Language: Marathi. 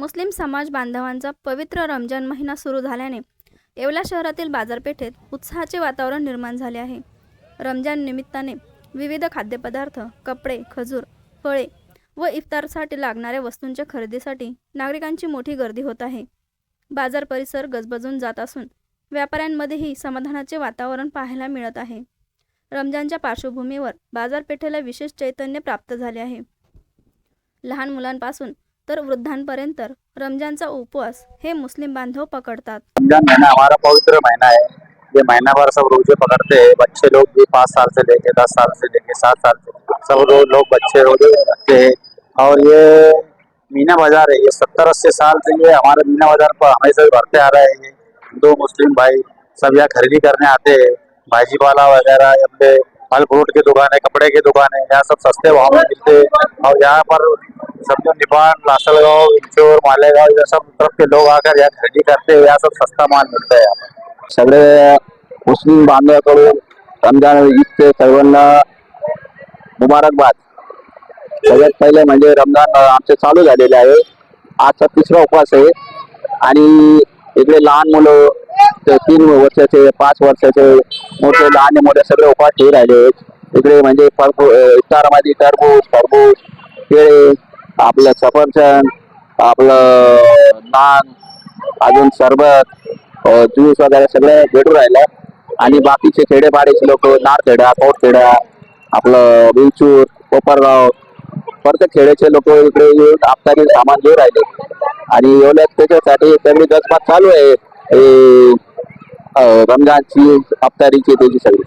मुस्लिम समाज बांधवांचा पवित्र रमजान महिना सुरू झाल्याने येवला शहरातील बाजारपेठेत उत्साहाचे वातावरण निर्माण झाले आहे। रमजान निमित्ताने विविध खाद्यपदार्थ, कपडे, खजूर, फळे व इफ्तारसाठी लागणाऱ्या वस्तूंच्या खरेदीसाठी नागरिकांची मोठी गर्दी होत आहे। बाजार परिसर गजबजून जात असून व्यापाऱ्यांमध्येही समाधानाचे वातावरण पाहायला मिळत आहे। रमजानच्या पार्श्वभूमीवर बाजारपेठेला विशेष चैतन्य प्राप्त झाले आहे। लहान मुलांपासून तर वृद्धांपर्यंत रमजानचा उपवास हे मुस्लिम बांधव पकड़तात। रमजान महीना हमारा पवित्र महीना है। ये महीना भर सब रोजे पकड़ते हैं। बच्चे लोग भी 5 साल से लेके 10 साल से लेके 7 साल से सब लोग बच्चे रोजे रखते हैं। और ये मीना बाजार है, ये 70-80 साल से ये हमारे मीना बाजार पर हमेशा भरते आ रहे हैं। दो मुस्लिम भाई सब यहाँ खरीदी करने आते हैं। भाजीपाला वगैरह, अपने फल फ्रूट की दुकान है, कपड़े की दुकान है, यहाँ सब सस्ते भाव में मिलते हैं। और यहाँ पर समझो निपान, लासलगांव, इंचोर, मालेगांव ये सब तरफ के लोग आकर यहाँ खरीदी करते हैं। यहाँ सब सस्ता माल मिलता है। यहाँ पर सगळे मुस्लिम बांधवांकडून रमजान ईदचे सर्वांना मुबारकबाद। सगळ्यात पहिले म्हणजे रमजान आमचे चालू झालेले आहे। आजचा 3रा उपवास आहे आणि इकडे लहान मुलं 3 वर्षाचे, 5 वर्षाचे, मोठे लहान मोठे सगळे उपवास ठेवून राहिले आहेत। इकडे म्हणजे इफ्तारमध्ये टरबूज, केळे, आपलं सफरचंद, आपलं नान, अजून सरबत, ज्यूस वगैरे सगळे भेटून राहिलं। आणि बाकीचे खेडेपाड्याचे लोक नारखेडा, कौटखेडा, आपलं विंचूर, कोपरगाव, प्रत्येक खेड्याचे लोक इकडे येऊन अफ्तारी सामान घेऊन राहिले। आणि एवढ्याच त्याच्यासाठी सगळी गजबज चालू आहे रमजानची, अफ्तारीची, त्याची सगळी।